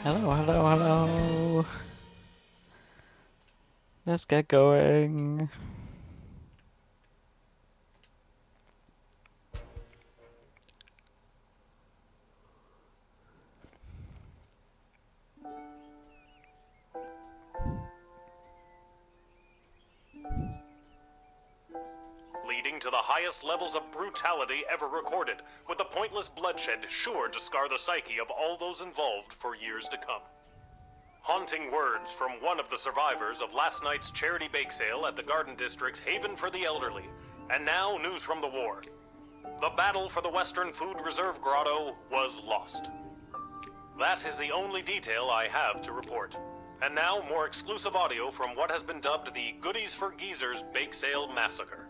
Hello, hello, hello. Let's get going. Leading to the highest levels of brutality ever recorded, with the pointless bloodshed sure to scar the psyche of all those involved for years to come. Haunting words from one of the survivors of last night's charity bake sale at the Garden District's Haven for the Elderly, and now news from the war. The battle for the Western Food Reserve Grotto was lost. That is the only detail I have to report. And now, more exclusive audio from what has been dubbed the Goodies for Geezers Bake Sale Massacre.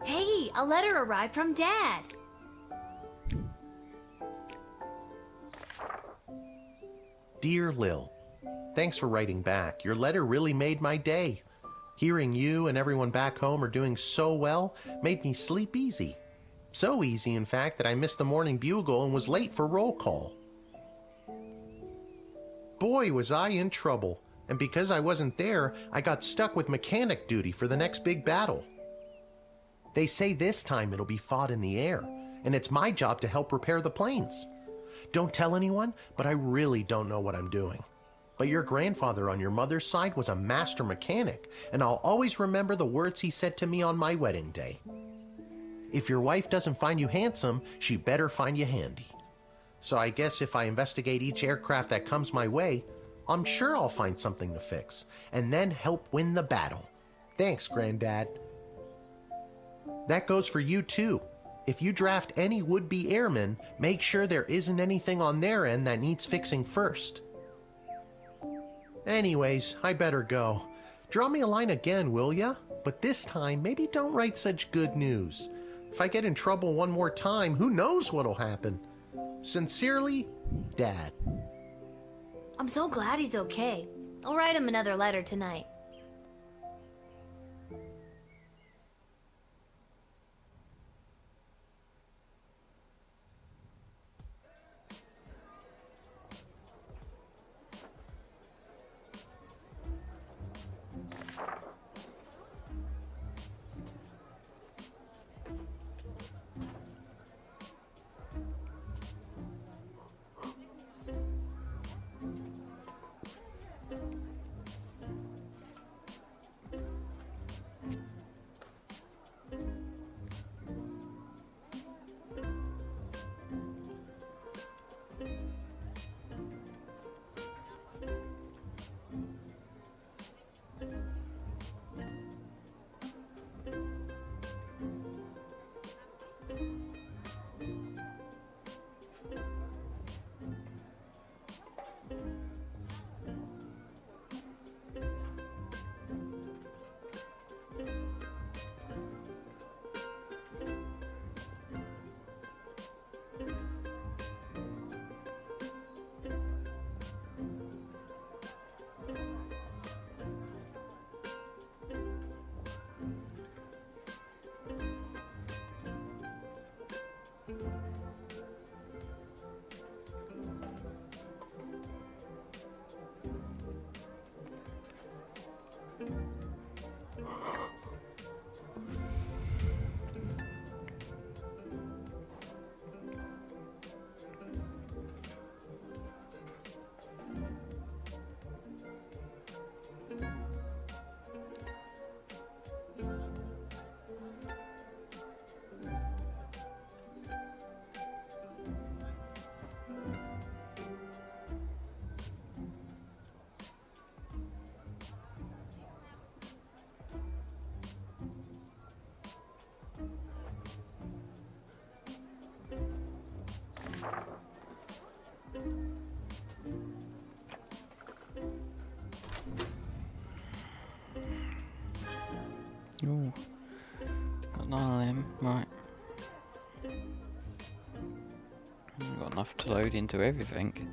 Hey, a letter arrived from Dad. Dear Lil, thanks for writing back. Your letter really made my day. Hearing you and everyone back home are doing so well made me sleep easy. So easy, in fact, that I missed the morning bugle and was late for roll call. Boy, was I in trouble. And because I wasn't there, I got stuck with mechanic duty for the next big battle. They say this time it'll be fought in the air, and it's my job to help repair the planes. Don't tell anyone, but I really don't know what I'm doing. But your grandfather on your mother's side was a master mechanic, and I'll always remember the words he said to me on my wedding day. If your wife doesn't find you handsome, she better find you handy. So I guess if I investigate each aircraft that comes my way, I'm sure I'll find something to fix, and then help win the battle. Thanks, Granddad. That goes for you too. If you draft any would-be airmen, make sure there isn't anything on their end that needs fixing first. Anyways, I better go. Draw me a line again, will ya? But this time, maybe don't write such good news. If I get in trouble one more time, who knows what'll happen? Sincerely, Dad. I'm so glad he's okay. I'll write him another letter tonight. Ooh, got none of them. Right. I've got enough to load into everything.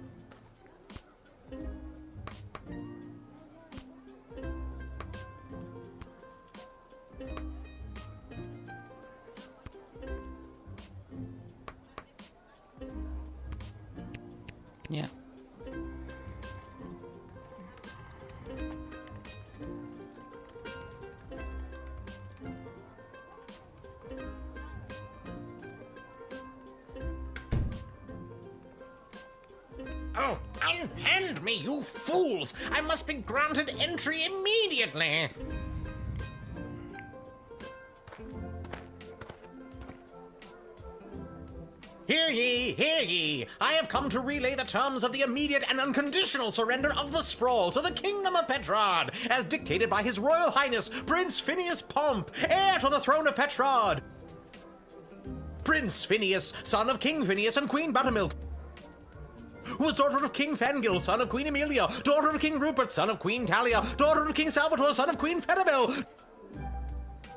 Yeah. Oh, unhand me, you fools! I must be granted entry immediately! Hear ye, hear ye! I have come to relay the terms of the immediate and unconditional surrender of the Sprawl to the Kingdom of Petrod, as dictated by His Royal Highness, Prince Phineas Pomp, heir to the throne of Petrod! Prince Phineas, son of King Phineas and Queen Buttermilk, who was daughter of King Fangil, son of Queen Amelia, daughter of King Rupert, son of Queen Talia, daughter of King Salvatore, son of Queen Fettabel.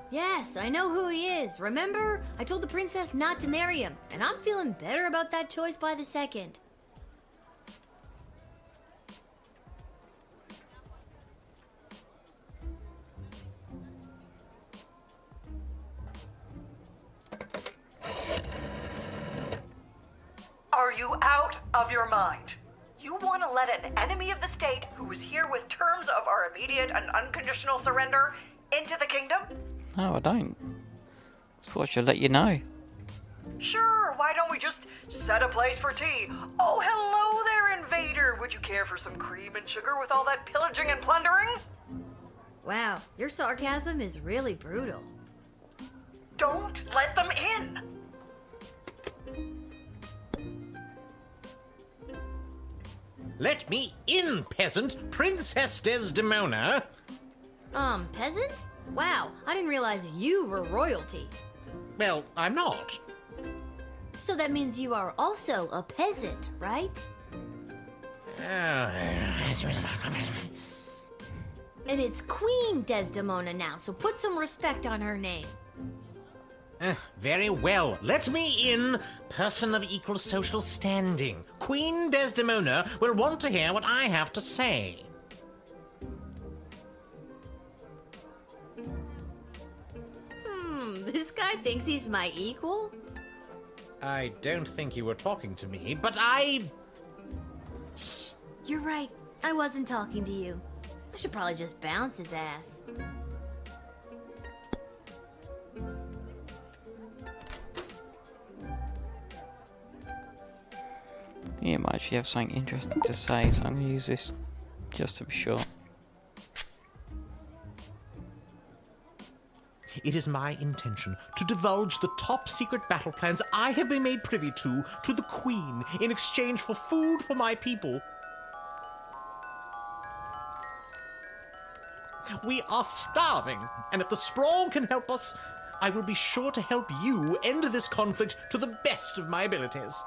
Yes, I know who he is. Remember? I told the princess not to marry him, and I'm feeling better about that choice by the second. Are you out of your mind? You want to let an enemy of the state who is here with terms of our immediate and unconditional surrender into the kingdom? No, I don't. I thought I should let you know. Sure, why don't we just set a place for tea? Oh, hello there, invader. Would you care for some cream and sugar with all that pillaging and plundering? Wow, your sarcasm is really brutal. Don't let them in. Let me in, peasant! Princess Desdemona! Peasant? Wow, I didn't realize you were royalty. Well, I'm not. So that means you are also a peasant, right? And it's Queen Desdemona now, so put some respect on her name. Very well. Let me in, person of equal social standing. Queen Desdemona will want to hear what I have to say. This guy thinks he's my equal? I don't think you were talking to me, but I... Shh, you're right. I wasn't talking to you. I should probably just bounce his ass. You might actually have something interesting to say, so I'm going to use this just to be sure. It is my intention to divulge the top secret battle plans I have been made privy to the Queen in exchange for food for my people. We are starving, and if the Sprawl can help us, I will be sure to help you end this conflict to the best of my abilities.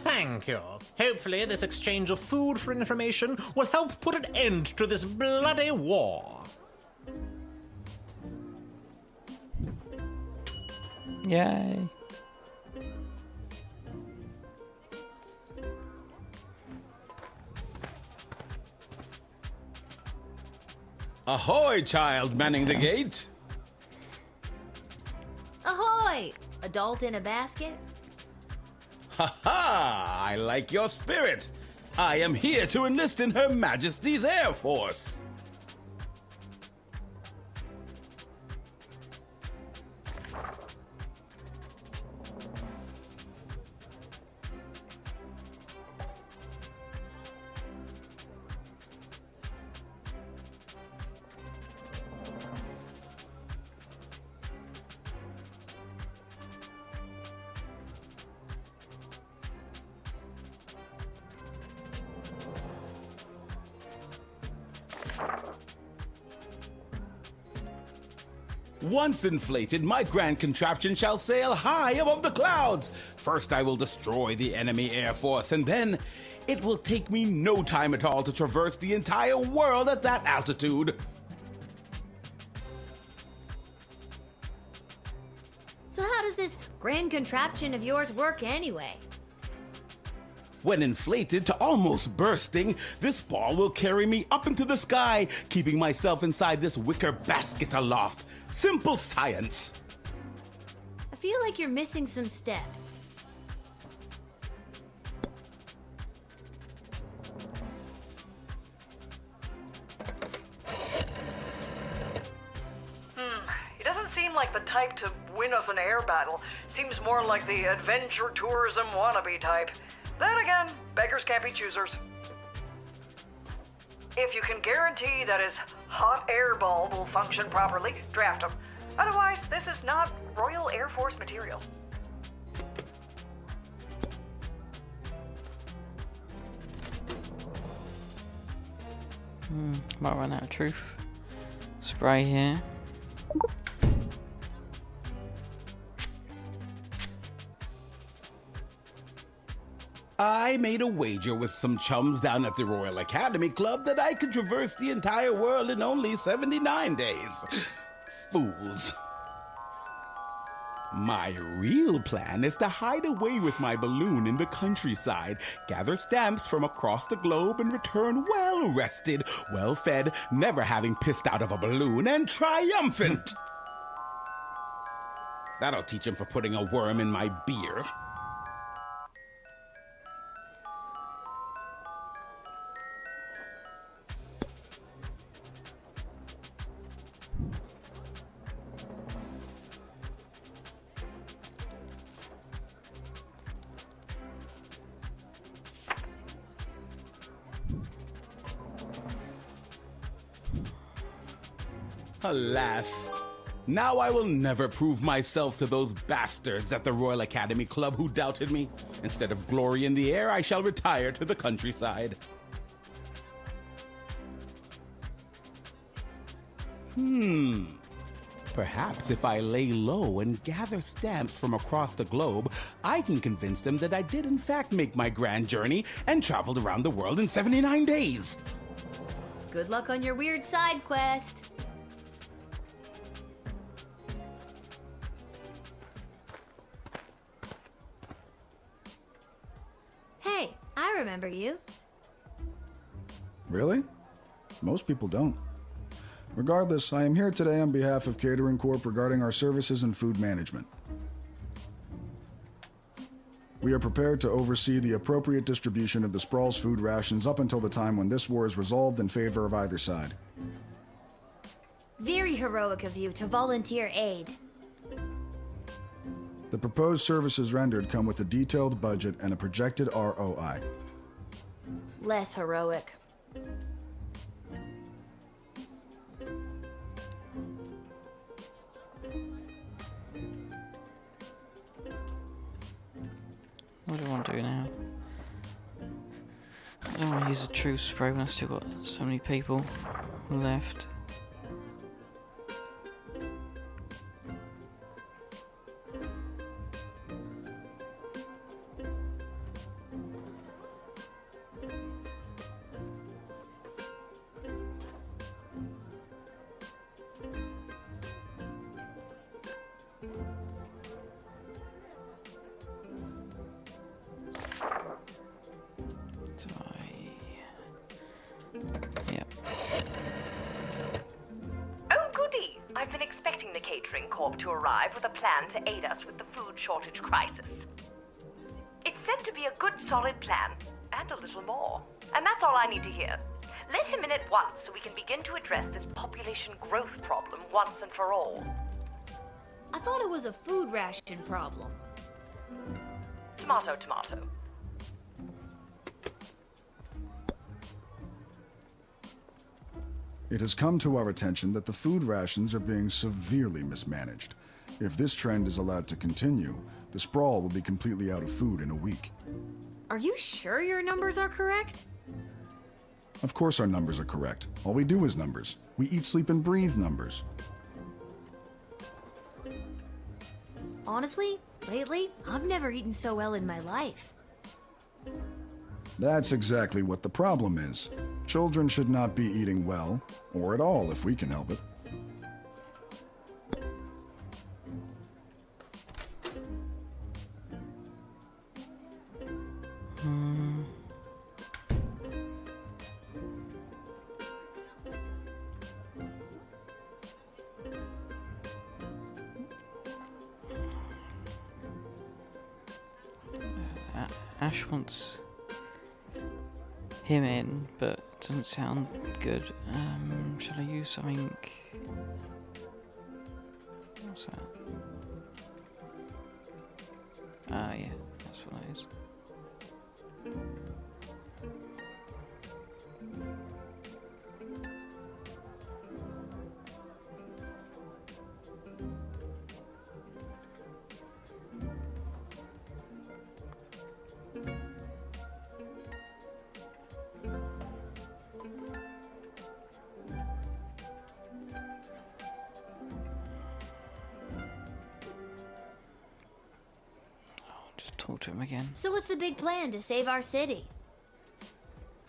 Thank you. Hopefully this exchange of food for information will help put an end to this bloody war. Yay. Ahoy, child manning the gate! Ahoy! Adult in a basket? Ha ha! I like your spirit! I am here to enlist in Her Majesty's Air Force! Once inflated, my grand contraption shall sail high above the clouds. First I will destroy the enemy air force, and then it will take me no time at all to traverse the entire world at that altitude. So how does this grand contraption of yours work anyway? When inflated to almost bursting, this ball will carry me up into the sky, keeping myself inside this wicker basket aloft. Simple science. I feel like you're missing some steps. He doesn't seem like the type to win us an air battle. Seems more like the adventure tourism wannabe type. Then again, beggars can't be choosers. If you can guarantee that his hot air ball will function properly, draft him. Otherwise, this is not Royal Air Force material. Might run out of truth. Spray here. I made a wager with some chums down at the Royal Academy Club that I could traverse the entire world in only 79 days. Fools. My real plan is to hide away with my balloon in the countryside, gather stamps from across the globe, and return well-rested, well-fed, never having pissed out of a balloon, and triumphant. That'll teach him for putting a worm in my beer. Alas, now I will never prove myself to those bastards at the Royal Academy Club who doubted me. Instead of glory in the air, I shall retire to the countryside. Perhaps if I lay low and gather stamps from across the globe, I can convince them that I did in fact make my grand journey and traveled around the world in 79 days. Good luck on your weird side quest. Hey, I remember you. Really? Most people don't. Regardless, I am here today on behalf of Catering Corp regarding our services and food management. We are prepared to oversee the appropriate distribution of the Sprawl's food rations up until the time when this war is resolved in favor of either side. Very heroic of you to volunteer aid. The proposed services rendered come with a detailed budget and a projected ROI. Less heroic. What do I want to do now? I don't want to use a truth spray when I've still got so many people left. Yep. Oh, goody! I've been expecting the Catering Corp to arrive with a plan to aid us with the food shortage crisis. It's said to be a good, solid plan, and a little more. And that's all I need to hear. Let him in at once so we can begin to address this population growth problem once and for all. I thought it was a food ration problem. Tomato, tomato. It has come to our attention that the food rations are being severely mismanaged. If this trend is allowed to continue, the Sprawl will be completely out of food in a week. Are you sure your numbers are correct? Of course our numbers are correct. All we do is numbers. We eat, sleep, and breathe numbers. Honestly, lately, I've never eaten so well in my life. That's exactly what the problem is. Children should not be eating well, or at all if we can help it. Ash wants him in, but it doesn't sound good. Should I use something? What's that? Yeah, that's what it is. Talk to him again. So what's the big plan to save our city?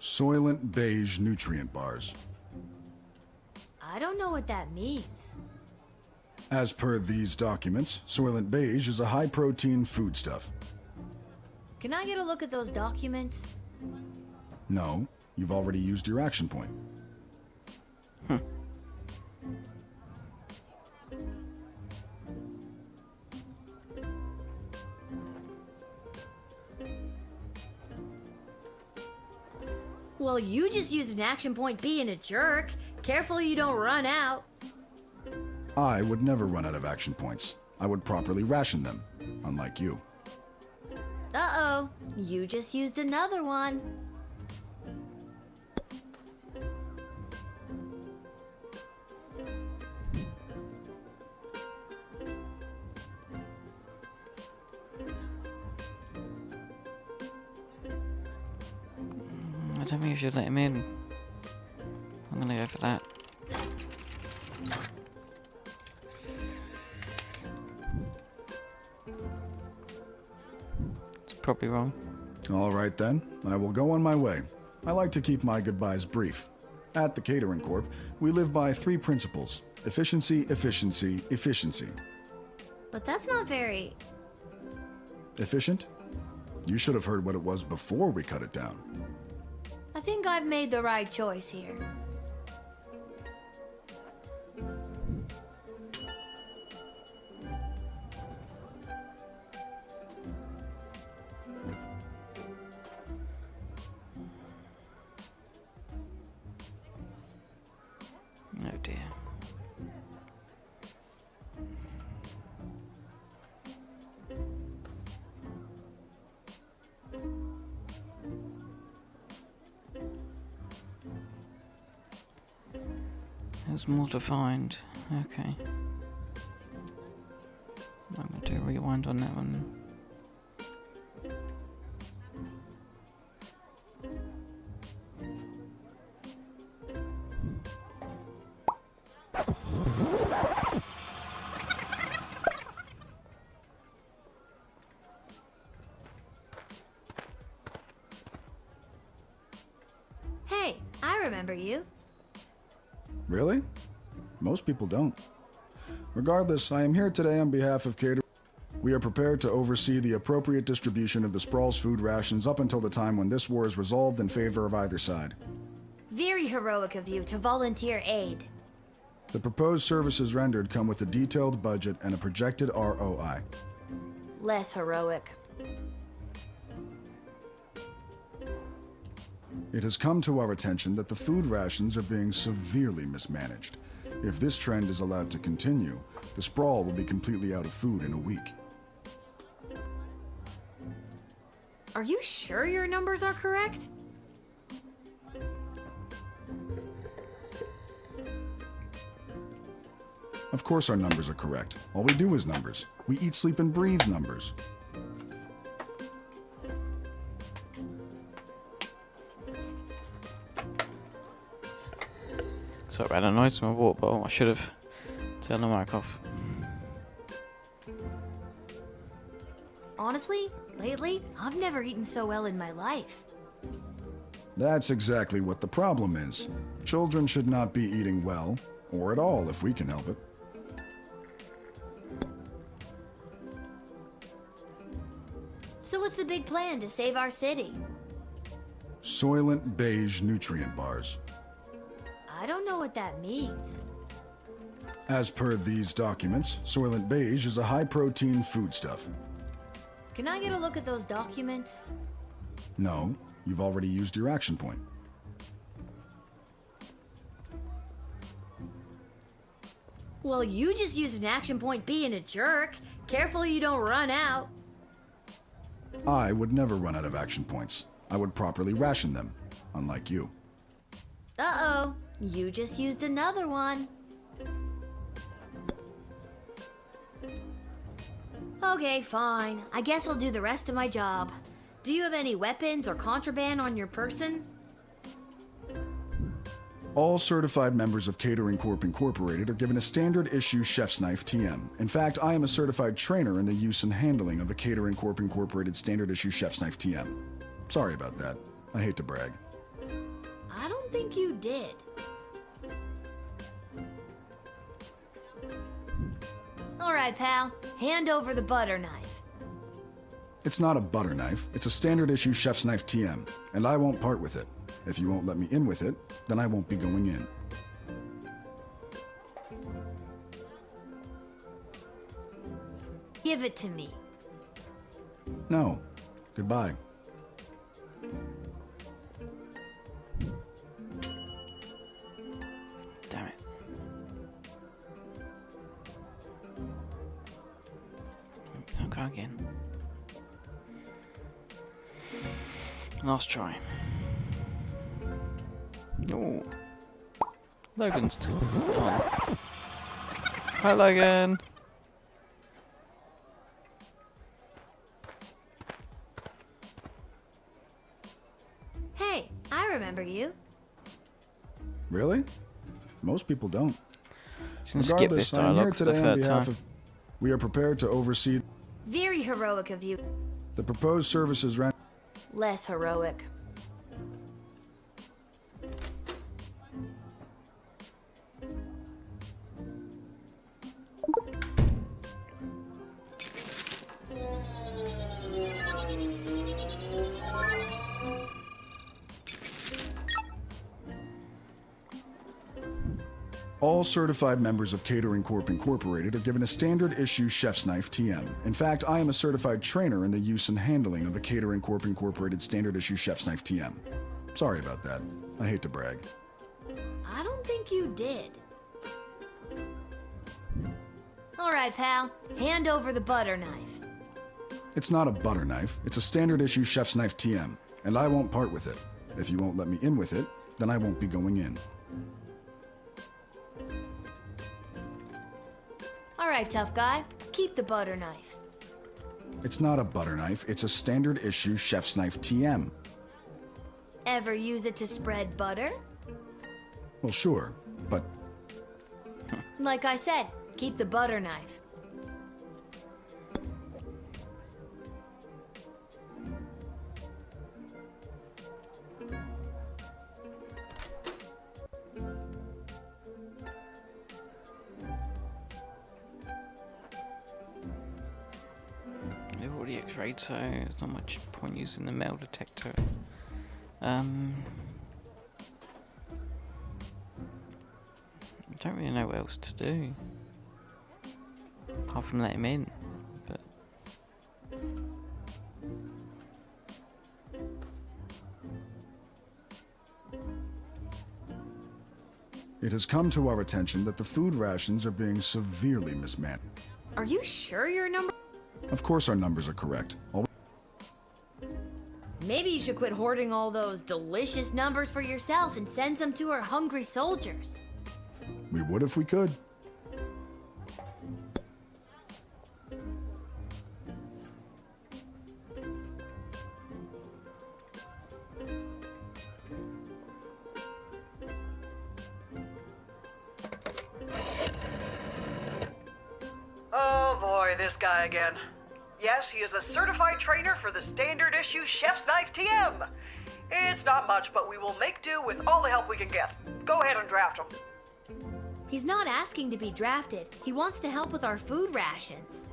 Soylent Beige nutrient bars. I don't know what that means. As per these documents, Soylent Beige is a high-protein foodstuff. Can I get a look at those documents? No, you've already used your action point. Well, you just used an action point being a jerk. Careful you don't run out. I would never run out of action points. I would properly ration them, unlike you. Uh-oh, you just used another one. I don't think I should let him in. I'm gonna go for that. It's probably wrong. All right then, I will go on my way. I like to keep my goodbyes brief. At the Catering Corp, we live by 3 principles: efficiency, efficiency, efficiency. But that's not very... Efficient? You should have heard what it was before we cut it down. I think I've made the right choice here. Oh dear. There's more to find. Okay. I'm gonna do a rewind on that one. Hey, I remember you. Really? Most people don't. Regardless, I am here today on behalf of Catering. We are prepared to oversee the appropriate distribution of the Sprawl's food rations up until the time when this war is resolved in favor of either side. Very heroic of you to volunteer aid. The proposed services rendered come with a detailed budget and a projected ROI. Less heroic. It has come to our attention that the food rations are being severely mismanaged. If this trend is allowed to continue, the Sprawl will be completely out of food in a week. Are you sure your numbers are correct? Of course our numbers are correct. All we do is numbers. We eat, sleep, and breathe numbers. Sorry about that noise in my water bottle. I should have turned the mic off. Honestly, lately, I've never eaten so well in my life. That's exactly what the problem is. Children should not be eating well, or at all if we can help it. So what's the big plan to save our city? Soylent Beige nutrient bars. I don't know what that means. As per these documents, Soylent Beige is a high-protein foodstuff. Can I get a look at those documents? No, you've already used your action point. Well, you just used an action point being a jerk. Careful you don't run out. I would never run out of action points. I would properly ration them, unlike you. Uh-oh, you just used another one. Okay, fine. I guess I'll do the rest of my job. Do you have any weapons or contraband on your person? All certified members of Catering Corp Incorporated are given a standard issue chef's knife TM. In fact, I am a certified trainer in the use and handling of a Catering Corp Incorporated standard issue chef's knife TM. Sorry about that. I hate to brag. I don't think you did. All right, pal. Hand over the butter knife. It's not a butter knife, it's a standard issue chef's knife TM, and I won't part with it. If you won't let me in with it, then I won't be going in. Give it to me. No. Goodbye. Damn it. I'll go again. Last try. Oh. Logan's still on. Hi, Logan. Hey, I remember you. Really? Most people don't. Just gonna skip this I am here dialogue for the today on third behalf time. of... We are prepared to oversee Very heroic of you. the proposed services ran... Less heroic. All certified members of Catering Corp Incorporated are given a standard issue chef's knife TM. In fact, I am a certified trainer in the use and handling of a Catering Corp Incorporated standard issue chef's knife TM. Sorry about that. I hate to brag. I don't think you did. All right, pal. Hand over the butter knife. It's not a butter knife, it's a standard issue chef's knife TM, and I won't part with it. If you won't let me in with it, then I won't be going in. All right, tough guy. Keep the butter knife. It's not a butter knife, it's a standard issue chef's knife TM. Ever use it to spread butter? Well, sure, but Like I said, keep the butter knife. They've already X-rayed, so there's not much point using the metal detector. I don't really know what else to do apart from let him in, but it has come to our attention that the food rations are being severely mismanaged. Are you sure your number? Of course our numbers are correct. Maybe you should quit hoarding all those delicious numbers for yourself and send some to our hungry soldiers. We would if we could. Oh boy, this guy again. Yes, he is a certified trainer for the standard issue Chef's Knife TM. It's not much, but we will make do with all the help we can get. Go ahead and draft him. He's not asking to be drafted. He wants to help with our food rations.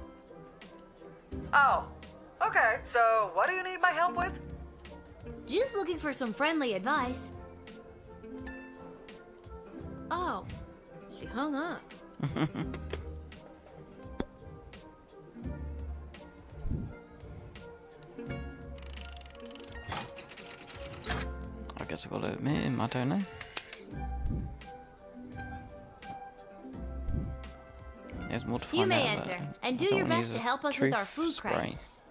Oh, okay, so what do you need my help with? Just looking for some friendly advice. Oh, she hung up. guess I've got to admit him, I don't know. There's more to find You may out, but enter, and I do don't your wanna best use to a help us with truth our food spray. crisis.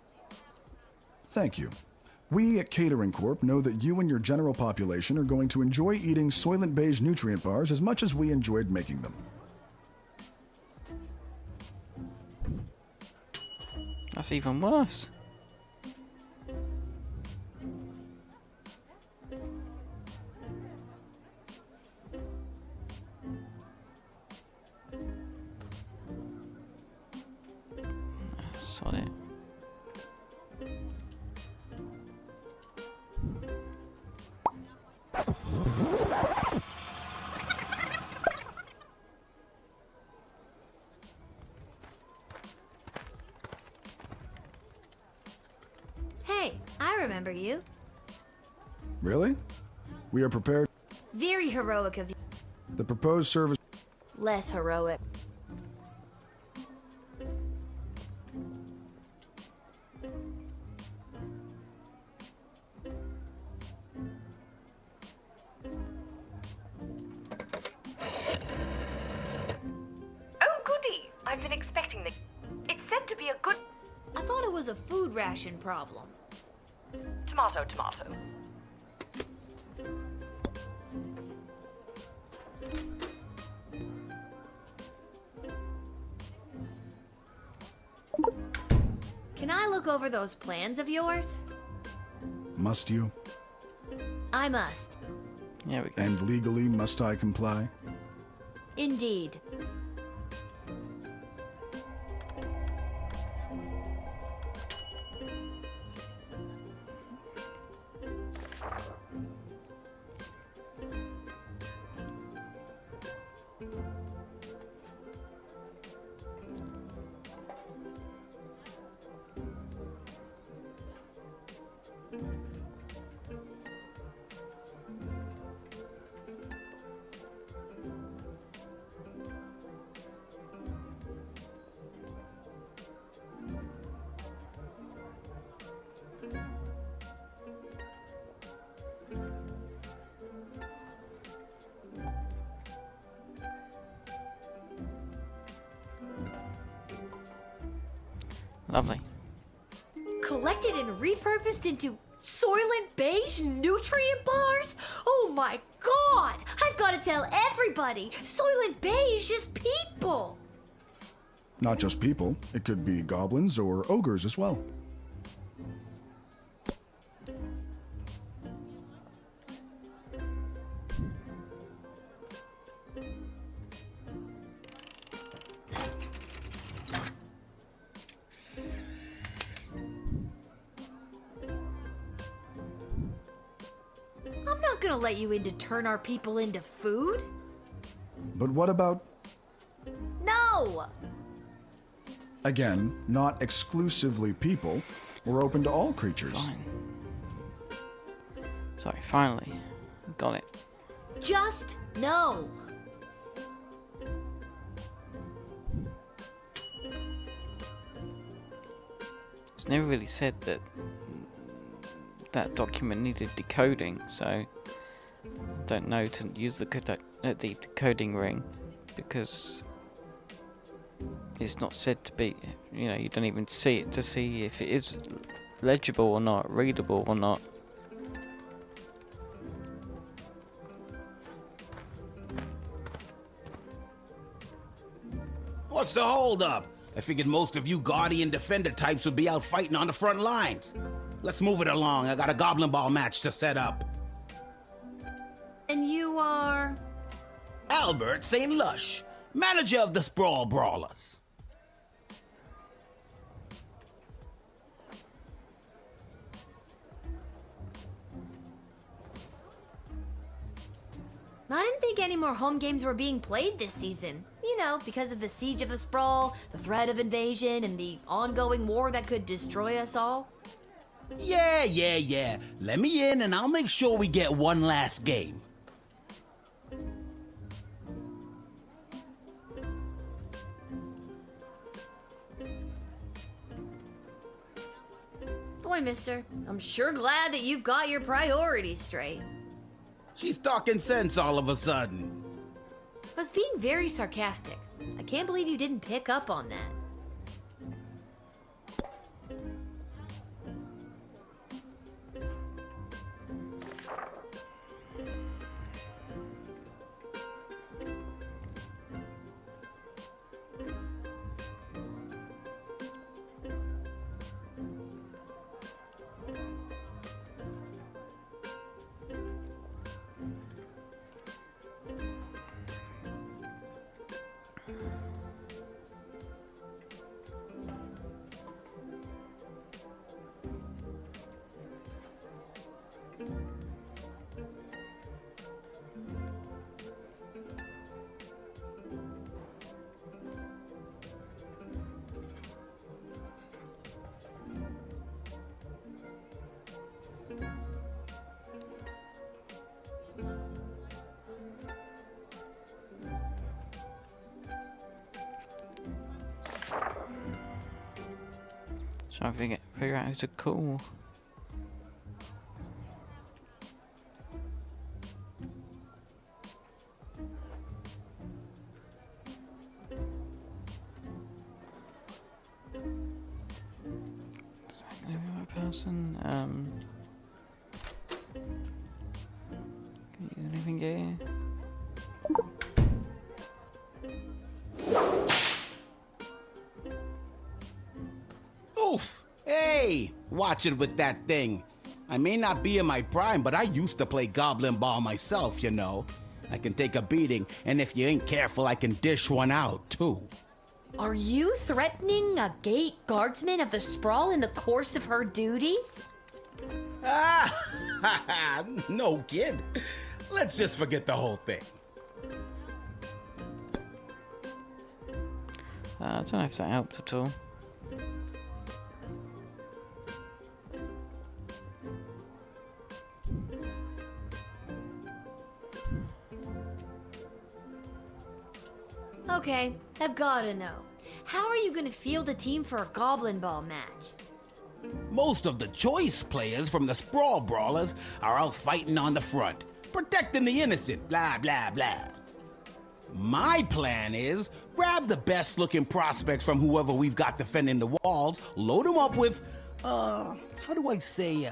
Thank you. We at Catering Corp know that you and your general population are going to enjoy eating Soylent Beige nutrient bars as much as we enjoyed making them. That's even worse. Sod it. Hey, I remember you. Really? We are prepared. Very heroic of you. The proposed service. Less heroic. Oh, goody! I've been expecting the... It's said to be a good... I thought it was a food ration problem. Tomato, tomato. Can I look over those plans of yours? Must you? I must. There we go. And legally must I comply? Indeed. Lovely. Collected and repurposed into Soylent Beige nutrient bars? Oh my god! I've got to tell everybody! Soylent Beige is people! Not just people, it could be goblins or ogres as well. I'm not gonna let you in to turn our people into food. But what about, No! again, not exclusively people? We're open to all creatures. Fine. Sorry, finally. Got it. Just no! It's never really said that that document needed decoding, so I don't know to use the decoding ring because it's not said to be, you know, you don't even see it to see if it is legible or not, readable or not. What's the holdup? I figured most of you Guardian Defender types would be out fighting on the front lines. Let's move it along. I got a Goblin Ball match to set up. And you are... Albert St. Lush, manager of the Sprawl Brawlers. I didn't think any more home games were being played this season. You know, because of the siege of the Sprawl, the threat of invasion, and the ongoing war that could destroy us all. Yeah. Let me in and I'll make sure we get one last game. Boy, mister, I'm sure glad that you've got your priorities straight. She's talking sense all of a sudden. I was being very sarcastic. I can't believe you didn't pick up on that. Trying to figure out who to call. Is that gonna be my person? Can you anything here? Oof! Hey! Watch it with that thing. I may not be in my prime, but I used to play Goblin Ball myself, you know. I can take a beating, and if you ain't careful, I can dish one out, too. Are you threatening a gate guardsman of the Sprawl in the course of her duties? Ah! No kid. Let's just forget the whole thing. I don't know if that helped at all. Okay, I've gotta know. How are you gonna field a team for a Goblin Ball match? Most of the choice players from the Sprawl Brawlers are out fighting on the front, protecting the innocent, blah, blah, blah. My plan is grab the best looking prospects from whoever we've got defending the walls, load them up with, how do I say,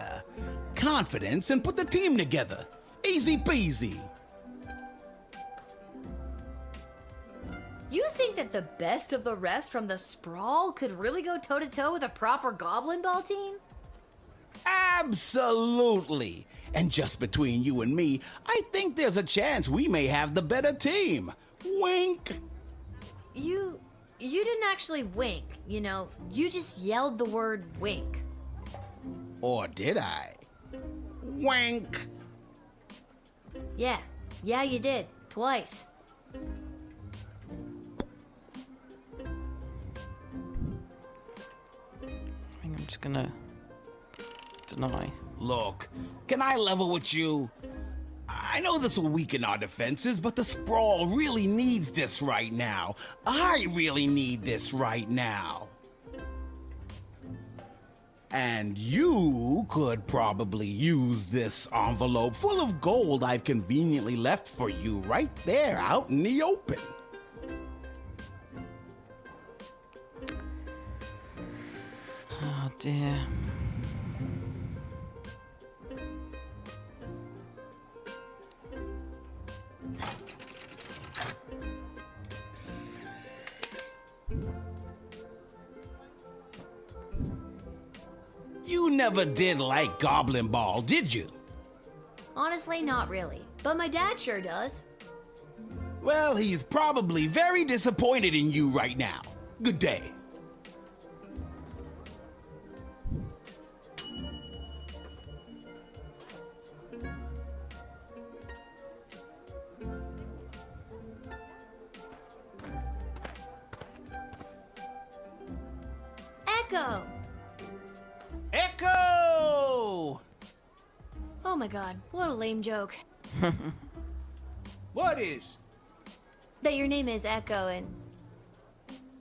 confidence, and put the team together. Easy peasy. You think that the best of the rest from the Sprawl could really go toe-to-toe with a proper Goblin Ball team? Absolutely. And just between you and me, I think there's a chance we may have the better team. Wink. You didn't actually wink, you know. You just yelled the word wink. Or did I? Wink. Yeah, you did. Twice. I think I'm just gonna deny. Look, can I level with you? I know this will weaken our defenses, but the Sprawl really needs this right now. I really need this right now. And you could probably use this envelope full of gold I've conveniently left for you right there out in the open. Oh dear. You never did like Goblin Ball, did you? Honestly, not really. But my dad sure does. Well, he's probably very disappointed in you right now. Good day. Echo! Echo! Oh my god, what a lame joke. What is? That your name is Echo and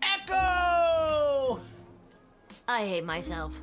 Echo! I hate myself.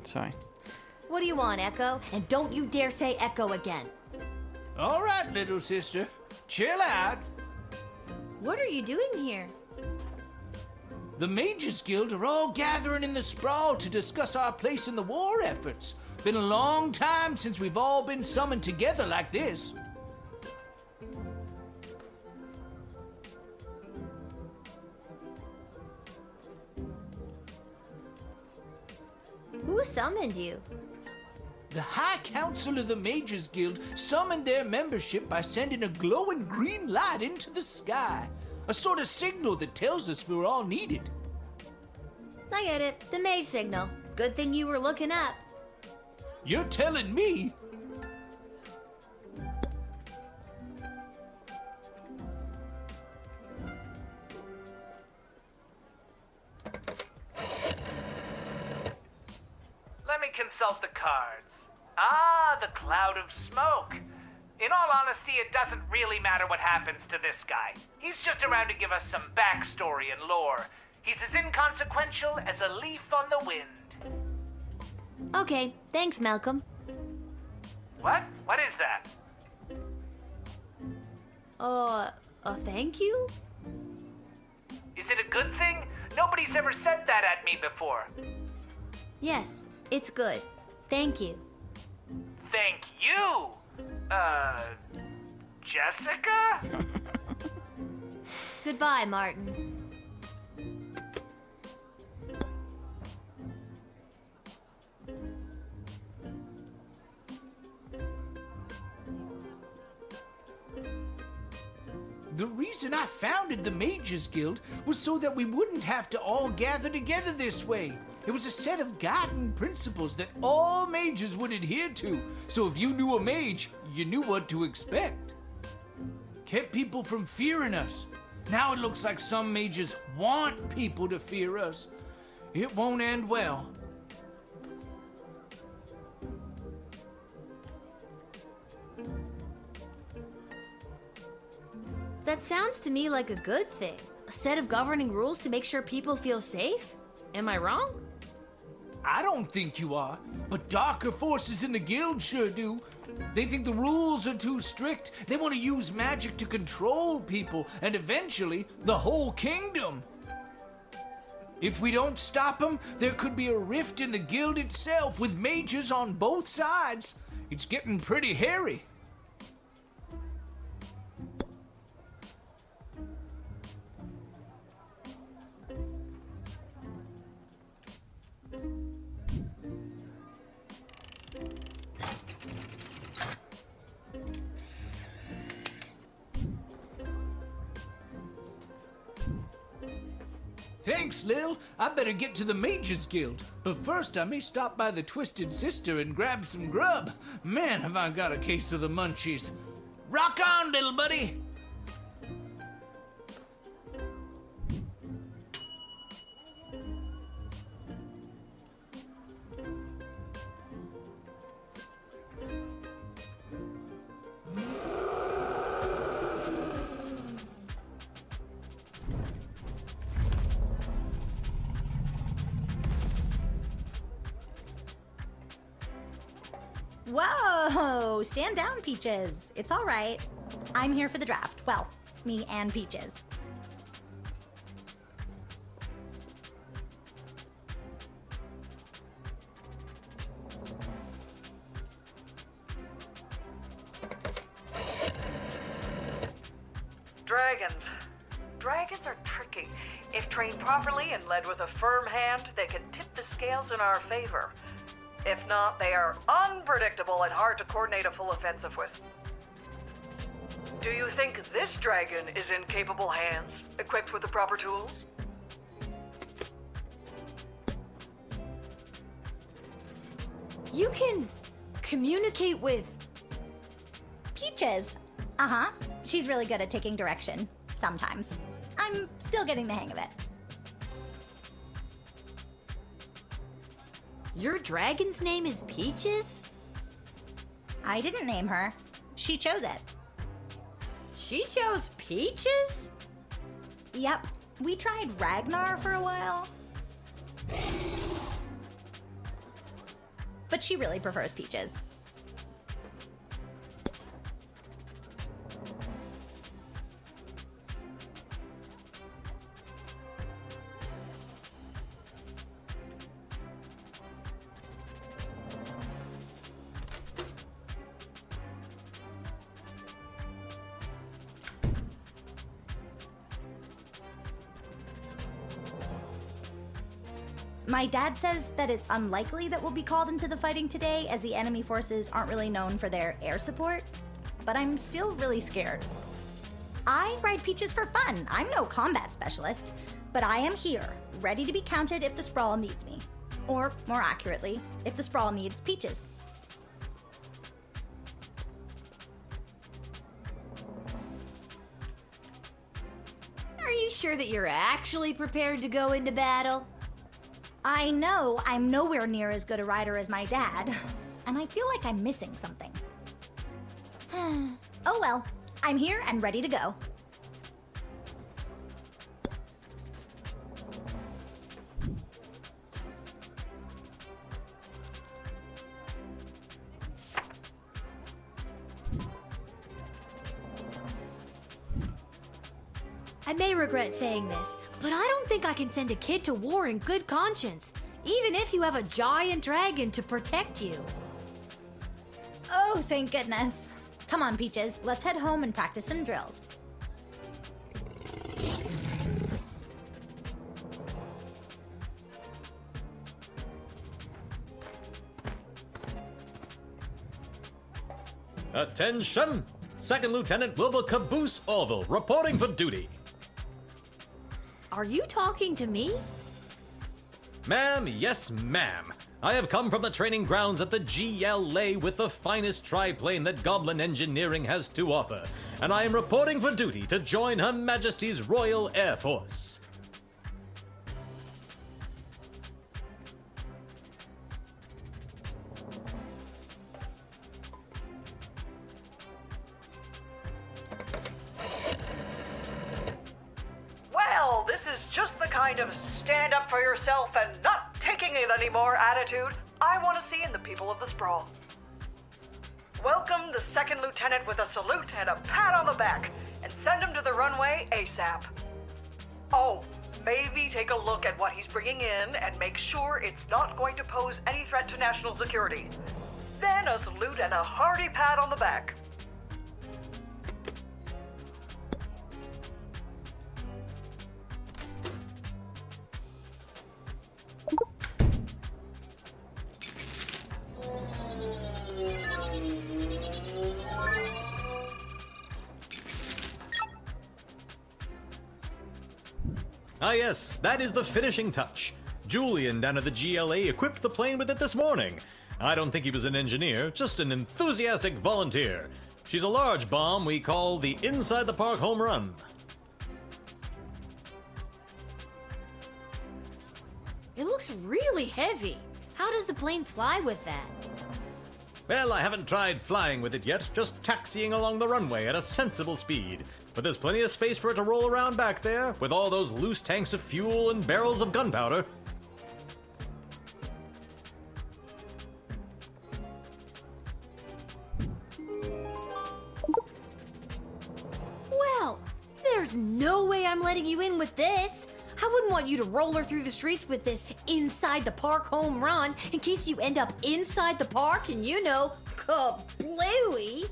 Sorry. What do you want, Echo? And don't you dare say Echo again. All right, little sister. Chill out. What are you doing here? The Mages Guild are all gathering in the sprawl to discuss our place in the war efforts. Been a long time since we've all been summoned together like this. Who summoned you? The High Council of the Mages Guild summoned their membership by sending a glowing green light into the sky. A sort of signal that tells us we're all needed. I get it. The mage signal. Good thing you were looking up. You're telling me? Let me consult the cards. Ah, the cloud of smoke. In all honesty, it doesn't really matter what happens to this guy. He's just around to give us some backstory and lore. He's as inconsequential as a leaf on the wind. Okay, thanks, Malcolm. What? What is that? Thank you? Is it a good thing? Nobody's ever said that at me before. Yes, it's good. Thank you. Thank you! Jessica? Goodbye, Martin. The reason I founded the Mages Guild was so that we wouldn't have to all gather together this way. It was a set of guiding principles that all mages would adhere to, so if you knew a mage, you knew what to expect. Kept people from fearing us. Now it looks like some mages want people to fear us. It won't end well. That sounds to me like a good thing. A set of governing rules to make sure people feel safe? Am I wrong? I don't think you are, but darker forces in the guild sure do. They think the rules are too strict. They want to use magic to control people, and eventually, the whole kingdom. If we don't stop them, there could be a rift in the guild itself with mages on both sides. It's getting pretty hairy. Thanks, Lil. I better get to the Mages Guild. But first, I may stop by the Twisted Sister and grab some grub. Man, have I got a case of the munchies. Rock on, little buddy! Whoa! Stand down, Peaches. It's all right. I'm here for the draft. Well, me and Peaches. Dragons. Dragons are tricky. If trained properly and led with a firm hand, they can tip the scales in our favor. If not, they are unpredictable and hard to coordinate a full offensive with. Do you think this dragon is in capable hands, equipped with the proper tools? You can communicate with Peaches. Uh-huh. She's really good at taking direction. Sometimes. I'm still getting the hang of it. Your dragon's name is Peaches? I didn't name her. She chose it. She chose Peaches? Yep. We tried Ragnar for a while. but she really prefers Peaches. My dad says that it's unlikely that we'll be called into the fighting today, as the enemy forces aren't really known for their air support, but I'm still really scared. I ride Peaches for fun. I'm no combat specialist, but I am here, ready to be counted if the Sprawl needs me. Or, more accurately, if the Sprawl needs Peaches. Are you sure that you're actually prepared to go into battle? I know I'm nowhere near as good a rider as my dad, and I feel like I'm missing something. Oh well, I'm here and ready to go. I may regret saying this, but I don't think I can send a kid to war in good conscience, even if you have a giant dragon to protect you. Oh, thank goodness. Come on, Peaches, let's head home and practice some drills. Attention! Second Lieutenant Wilbur Caboose Orville, reporting for duty. Are you talking to me? Ma'am, yes, ma'am. I have come from the training grounds at the GLA with the finest triplane that Goblin Engineering has to offer, and I am reporting for duty to join Her Majesty's Royal Air Force. Well, this is just the kind of stand up for yourself and not taking it anymore attitude I want to see in the people of the Sprawl. Welcome the second lieutenant with a salute and a pat on the back, and send him to the runway ASAP. Oh, maybe take a look at what he's bringing in and make sure it's not going to pose any threat to national security. Then a salute and a hearty pat on the back. Ah yes, that is the finishing touch. Julian down at the GLA equipped the plane with it this morning. I don't think he was an engineer, just an enthusiastic volunteer. She's a large bomb we call the Inside the Park Home Run. It looks really heavy. How does the plane fly with that? Well, I haven't tried flying with it yet, just taxiing along the runway at a sensible speed. But there's plenty of space for it to roll around back there, with all those loose tanks of fuel and barrels of gunpowder. Well, there's no way I'm letting you in with this. I wouldn't want you to roll her through the streets with this inside the park home run in case you end up inside the park and kablooey.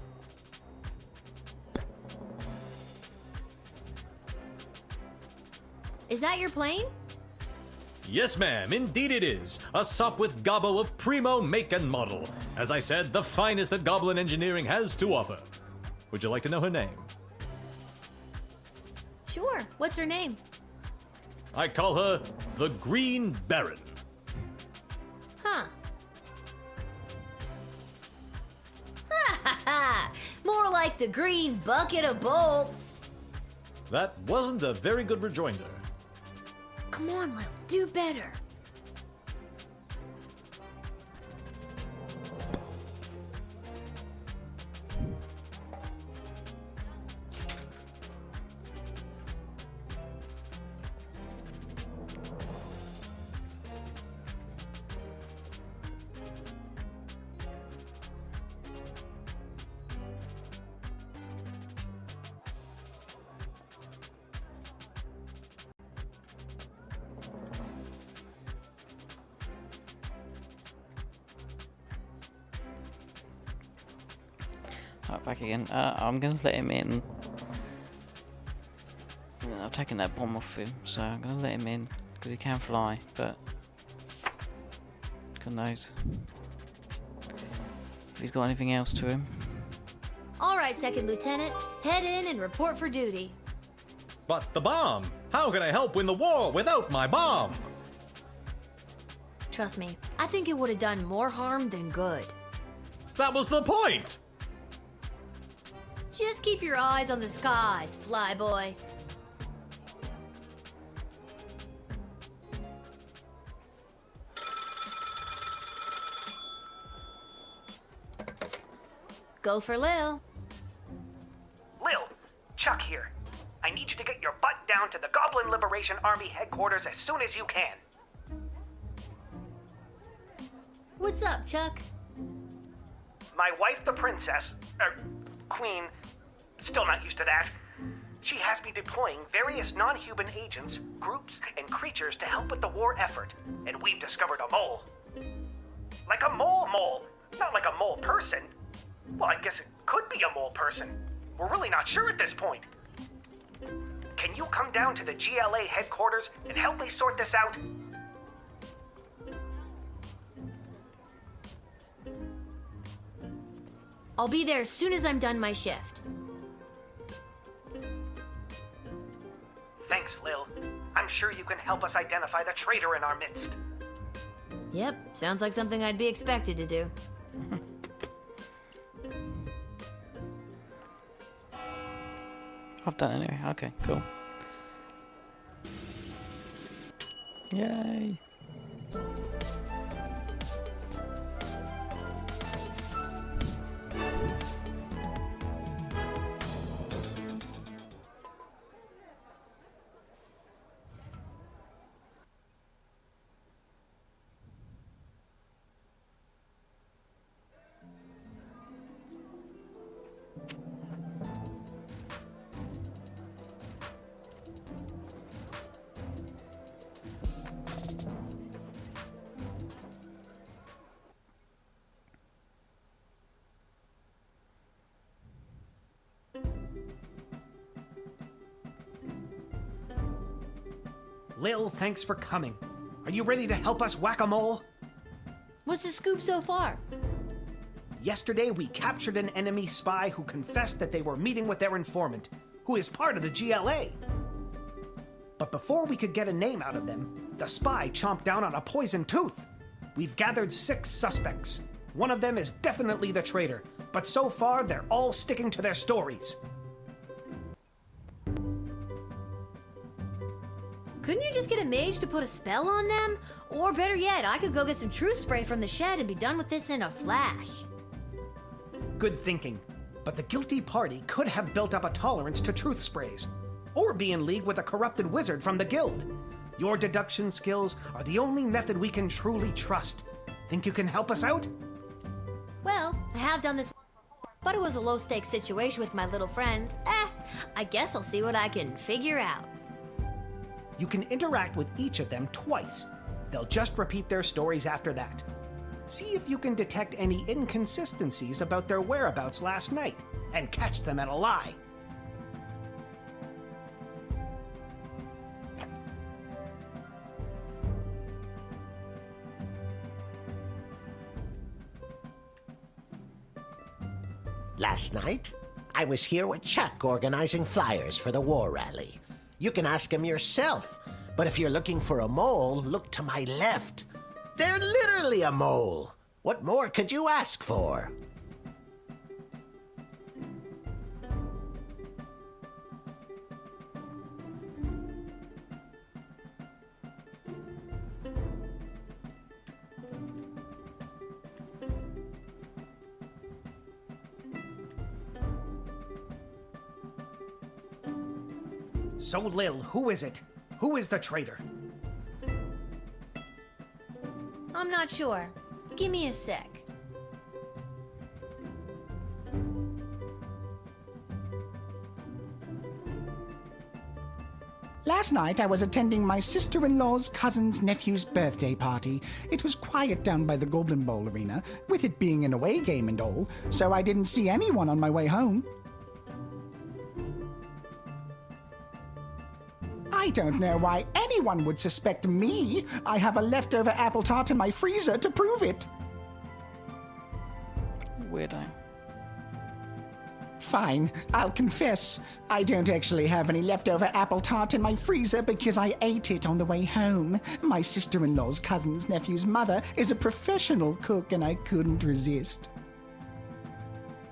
Is that your plane? Yes, ma'am, indeed it is. A Sop with Gobbo of primo make and model. As I said, the finest that Goblin Engineering has to offer. Would you like to know her name? Sure. What's her name? I call her the Green Baron. Huh. Ha ha ha! More like the green bucket of bolts. That wasn't a very good rejoinder. Come on, Lil, do better. type back again. I'm gonna let him in. I've taken that bomb off him, so I'm gonna let him in because he can fly, but God knows if he's got anything else to him. All right, Second Lieutenant. Head in and report for duty. But the bomb! How can I help win the war without my bomb? Trust me, I think it would have done more harm than good. That was the point! Just keep your eyes on the skies, flyboy. Go for Lil. Lil, Chuck here. I need you to get your butt down to the Goblin Liberation Army headquarters as soon as you can. What's up, Chuck? My wife, the princess, queen, still not used to that. She has me deploying various non-human agents, groups, and creatures to help with the war effort. And we've discovered a mole. Like a mole. Not like a mole person. Well, I guess it could be a mole person. We're really not sure at this point. Can you come down to the GLA headquarters and help me sort this out? I'll be there as soon as I'm done my shift. Thanks, Lil. I'm sure you can help us identify the traitor in our midst. Yep, sounds like something I'd be expected to do. I've done it anyway. Okay, cool. Yay! Lil, thanks for coming. Are you ready to help us whack-a-mole? What's the scoop so far? Yesterday, we captured an enemy spy who confessed that they were meeting with their informant, who is part of the GLA. But before we could get a name out of them, the spy chomped down on a poisoned tooth. We've gathered 6 suspects. One of them is definitely the traitor, but so far they're all sticking to their stories. Couldn't you just get a mage to put a spell on them? Or better yet, I could go get some truth spray from the shed and be done with this in a flash. Good thinking. But the guilty party could have built up a tolerance to truth sprays, or be in league with a corrupted wizard from the guild. Your deduction skills are the only method we can truly trust. Think you can help us out? Well, I have done this before, but it was a low-stakes situation with my little friends. I guess I'll see what I can figure out. You can interact with each of them twice. They'll just repeat their stories after that. See if you can detect any inconsistencies about their whereabouts last night, and catch them at a lie. Last night, I was here with Chuck organizing flyers for the war rally. You can ask him yourself, but if you're looking for a mole, look to my left. They're literally a mole. What more could you ask for? So, Lil, who is it? Who is the traitor? I'm not sure. Give me a sec. Last night I was attending my sister-in-law's cousin's nephew's birthday party. It was quiet down by the Goblin Bowl arena, with it being an away game and all, so I didn't see anyone on my way home. I don't know why anyone would suspect me. I have a leftover apple tart in my freezer to prove it. Weirdo. Fine, I'll confess. I don't actually have any leftover apple tart in my freezer because I ate it on the way home. My sister-in-law's cousin's nephew's mother is a professional cook and I couldn't resist.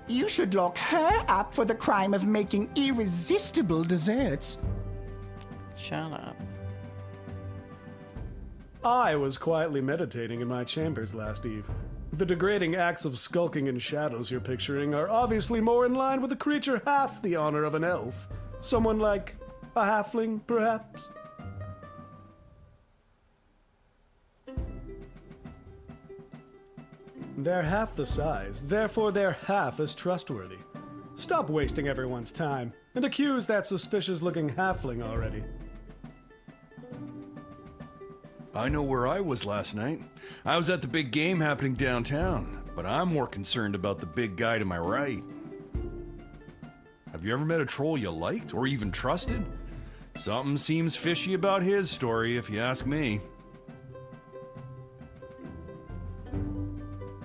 You should lock her up for the crime of making irresistible desserts. Shut up. I was quietly meditating in my chambers last eve. The degrading acts of skulking in shadows you're picturing are obviously more in line with a creature half the honor of an elf. Someone like a halfling, perhaps? They're half the size, therefore they're half as trustworthy. Stop wasting everyone's time, and accuse that suspicious-looking halfling already. I know where I was last night. I was at the big game happening downtown, but I'm more concerned about the big guy to my right. Have you ever met a troll you liked, or even trusted? Something seems fishy about his story, if you ask me.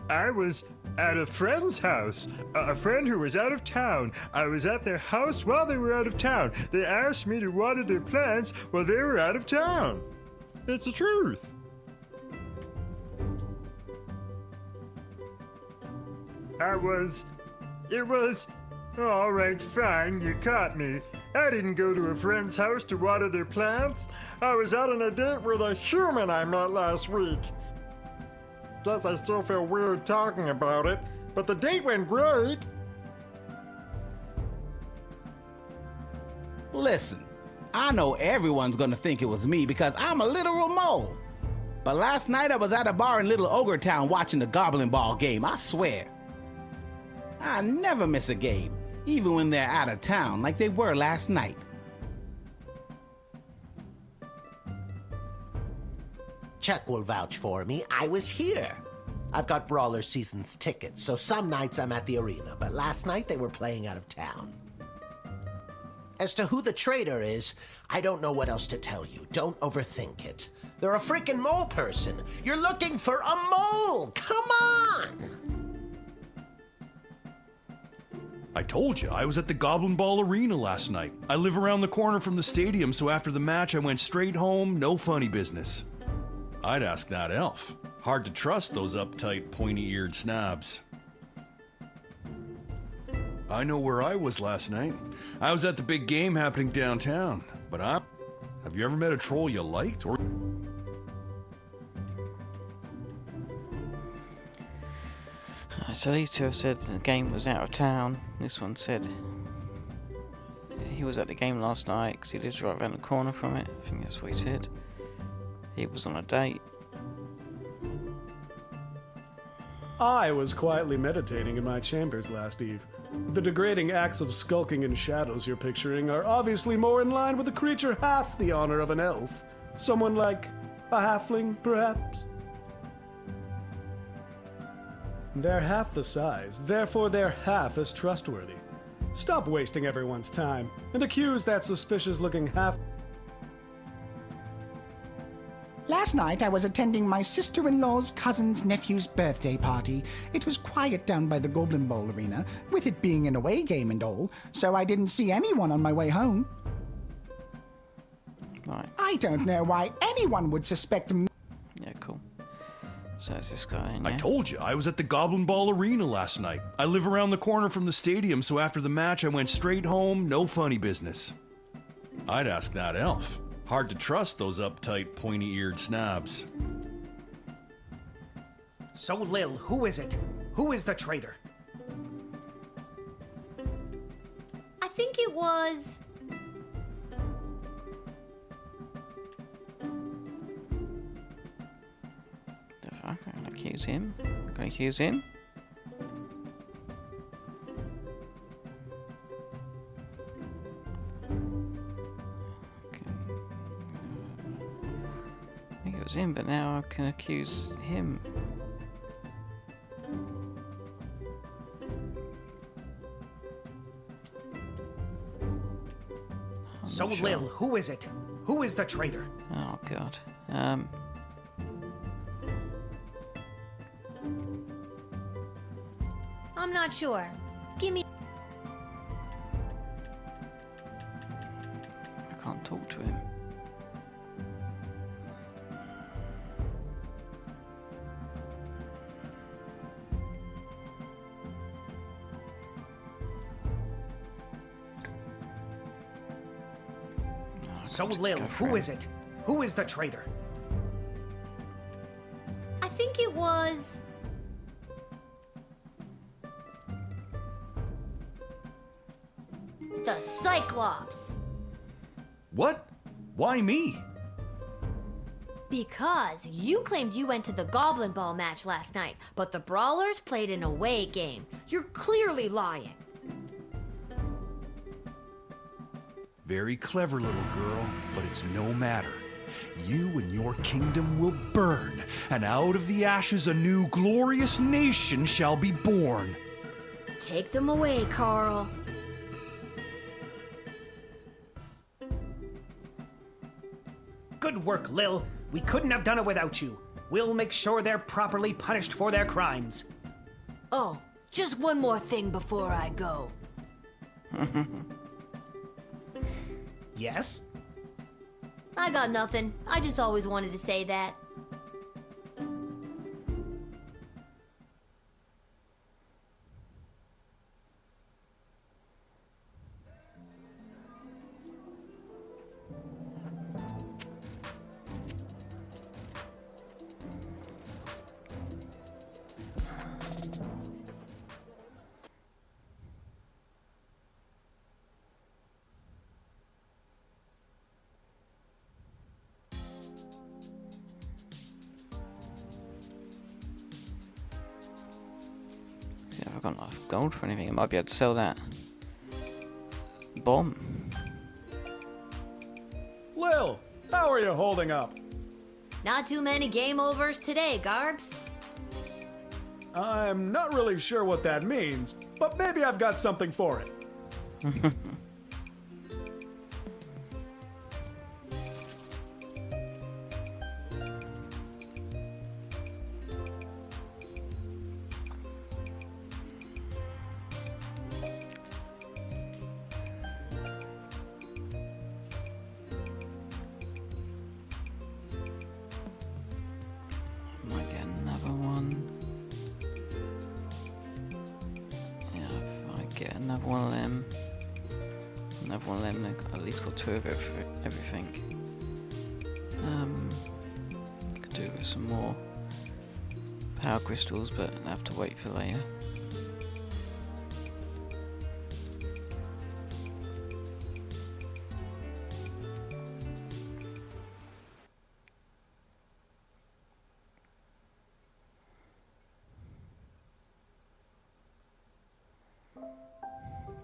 I was at a friend's house. A friend who was out of town. I was at their house while they were out of town. They asked me to water their plants while they were out of town. It's the truth. It was... All right, fine, you caught me. I didn't go to a friend's house to water their plants. I was out on a date with a human I met last week. Guess I still feel weird talking about it, but the date went great. Listen, I know everyone's gonna think it was me because I'm a literal mole. But last night I was at a bar in Little Ogre Town watching the Goblin Ball game, I swear. I never miss a game, even when they're out of town like they were last night. Chuck will vouch for me. I was here. I've got Brawler Seasons tickets, so some nights I'm at the arena, but last night they were playing out of town. As to who the traitor is, I don't know what else to tell you. Don't overthink it. They're a freaking mole person. You're looking for a mole! Come on! I told you, I was at the Goblin Ball Arena last night. I live around the corner from the stadium, so after the match I went straight home, no funny business. I'd ask that elf. Hard to trust those uptight, pointy-eared snobs. I know where I was last night. I was at the big game happening downtown, but Have you ever met a troll you liked, or... So these two have said the game was out of town. This one said he was at the game last night because he lives right around the corner from it. I think that's what he said. He was on a date. I was quietly meditating in my chambers last eve. The degrading acts of skulking in shadows you're picturing are obviously more in line with a creature half the honor of an elf. Someone like a halfling, perhaps? They're half the size, therefore they're half as trustworthy. Stop wasting everyone's time, and accuse that suspicious-looking half... Last night I was attending my sister-in-law's cousin's nephew's birthday party. It was quiet down by the Goblin Bowl arena, with it being an away game and all, so I didn't see anyone on my way home. Right. I don't know why anyone would suspect me. Yeah, cool. So it's this guy, yeah? I told you, I was at the Goblin Ball Arena last night. I live around the corner from the stadium, so after the match I went straight home, no funny business. I'd ask that elf. Hard to trust those uptight, pointy-eared snobs. So, Lil, who is it? Who is the traitor? I think it was... The fuck? I'm gonna accuse him. I'm gonna accuse him. was him, but now I can accuse him. So, Lil, who is it? Who is the traitor? Oh, God. I'm not sure. Give me. I can't talk to him. So, Lil, who is it? Who is the traitor? I think it was. The Cyclops. What? Why me? Because you claimed you went to the Goblin Ball match last night, but the Brawlers played an away game. You're clearly lying. Very clever, little girl, but it's no matter. You and your kingdom will burn, and out of the ashes a new glorious nation shall be born. Take them away, Carl. Good work, Lil. We couldn't have done it without you. We'll make sure they're properly punished for their crimes. Oh, just one more thing before I go. Yes? I got nothing. I just always wanted to say that. See if I've got enough gold for anything. I might be able to sell that bomb. Lil, how are you holding up? Not too many game overs today, Garbs. I'm not really sure what that means, but maybe I've got something for it. Might get another one. Yeah, if I get another one of them, I've at least got two of everything. Could do with some more power crystals, but I have to wait for later.